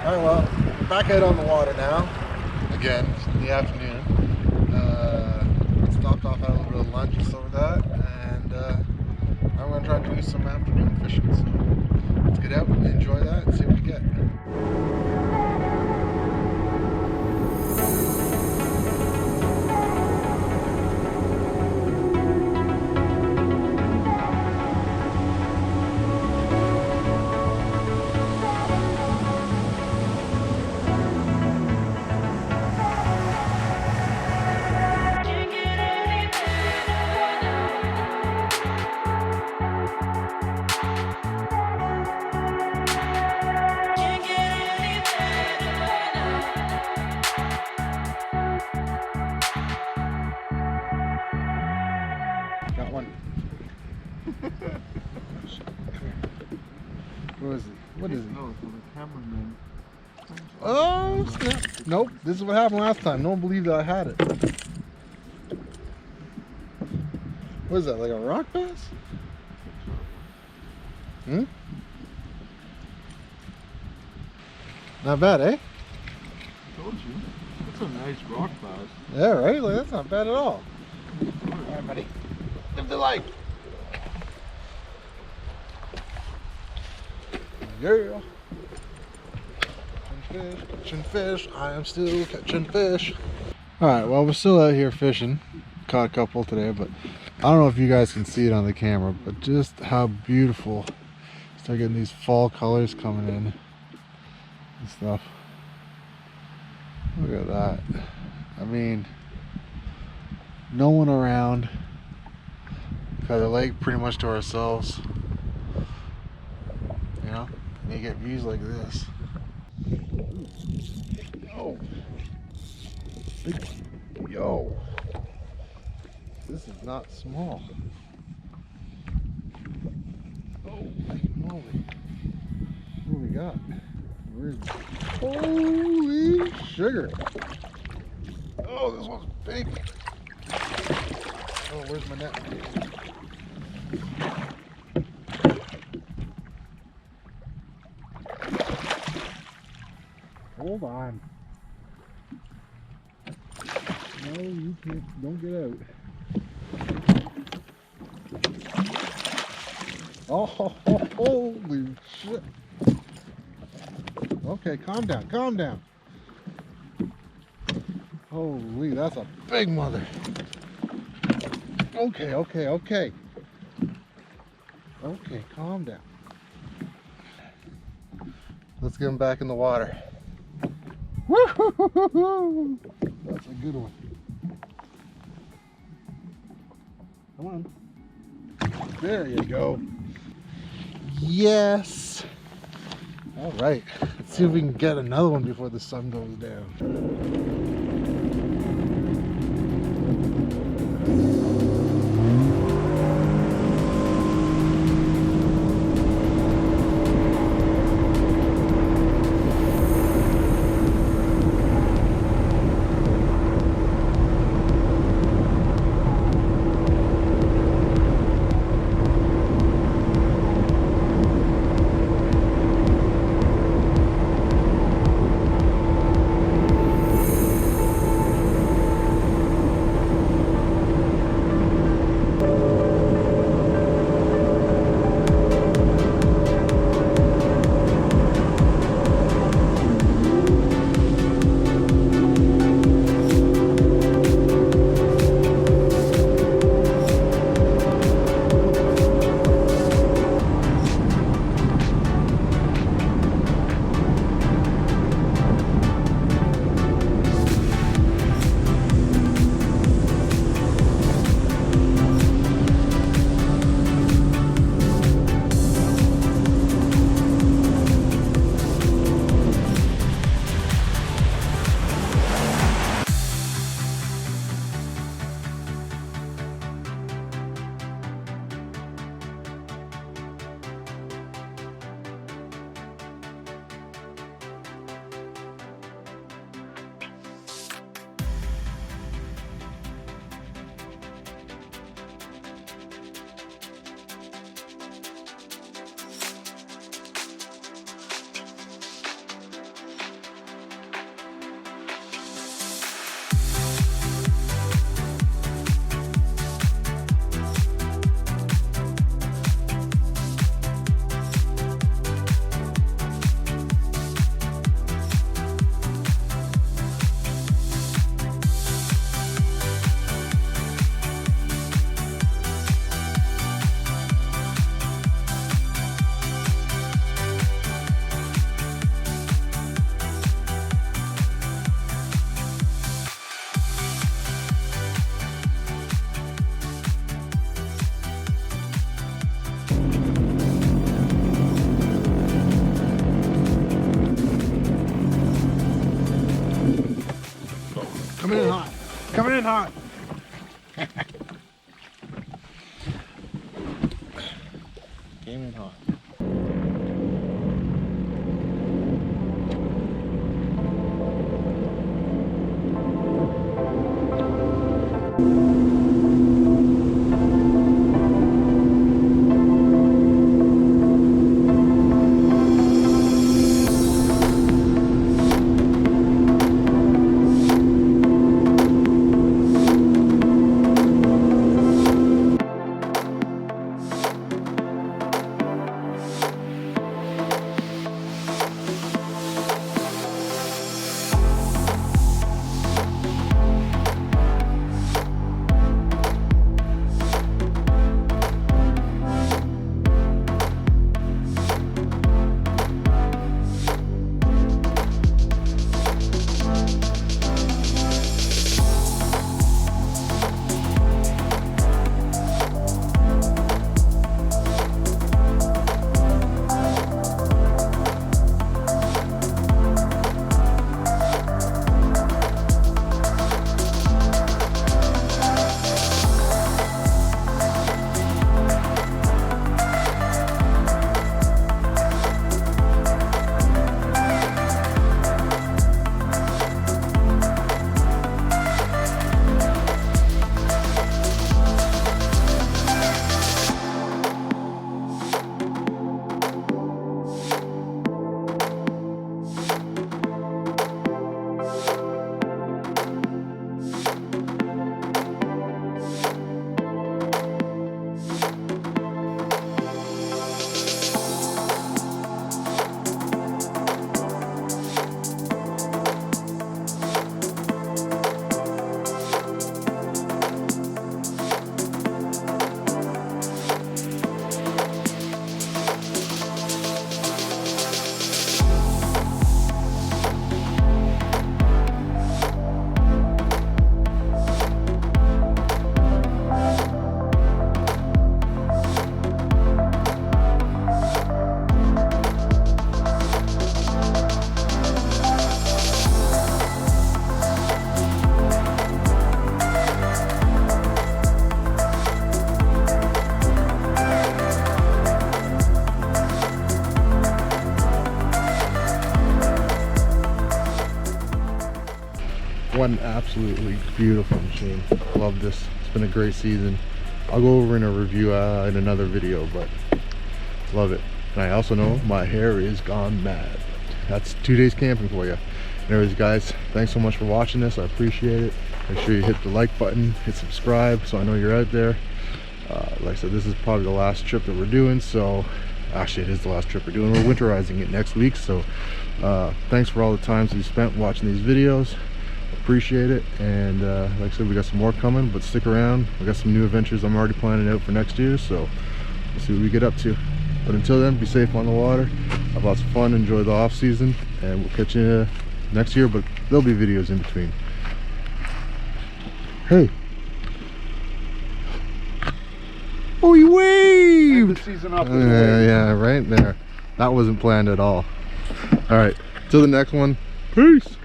Alright, well, we're back out on the water now. Again, in the afternoon. Stopped off, had a little bit of lunch just over that, and I'm going to try and do some afternoon fishing. So let's get out and enjoy that and see what we get. Got one. What is it? What is it? Oh, it's the cameraman. Oh, snap. Nope. This is what happened last time. No one believed that I had it. What is that? Like a rock bass? Hmm? Not bad, eh? I told you. That's a nice rock bass. Yeah, right? Like, that's not bad at all. Alright, buddy. Live the life. Yeah. Catching fish. I am still catching fish. Alright, well, we're still out here fishing. Caught a couple today, but I don't know if you guys can see it on the camera, but just how beautiful. Start getting these fall colors coming in and stuff. Look at that. I mean, no one around. Got the lake pretty much to ourselves. You know, and you get views like this. Yo, yo, this is not small. Oh, moly! What do we got? Holy sugar! Oh, this one's big. Oh, where's my net? Hold on. No, you can't. Don't get out. Oh, holy shit. Okay, calm down, calm down. Holy, that's a big mother. Okay, okay, okay. Okay, calm down. Let's get him back in the water. Woo-hoo-hoo-hoo-hoo! That's a good one. Come on. There you go. Yes. All right. Let's see if we can get another one before the sun goes down. hot. Came in hot. What an absolutely beautiful machine. Love this. It's been a great season. I'll go over in a review in another video, but love it. And I also know my hair is gone mad. That's 2 days camping for you. Anyways guys, thanks so much for watching this. I appreciate it. Make sure you hit the like button, hit subscribe so I know you're out there. Like I said, this is probably the last trip that we're doing, so actually it is the last trip we're doing. We're winterizing it next week, so thanks for all the times you spent watching these videos. Appreciate it. And like I said, we got some more coming, but stick around. We got some new adventures I'm already planning out for next year, so we'll see what we get up to. But until then, be safe on the water, have lots of fun, enjoy the off season, and we'll catch you next year, but there'll be videos in between. Hey. Oh, you waved! Yeah, right there. That wasn't planned at all. All right, till the next one. Peace.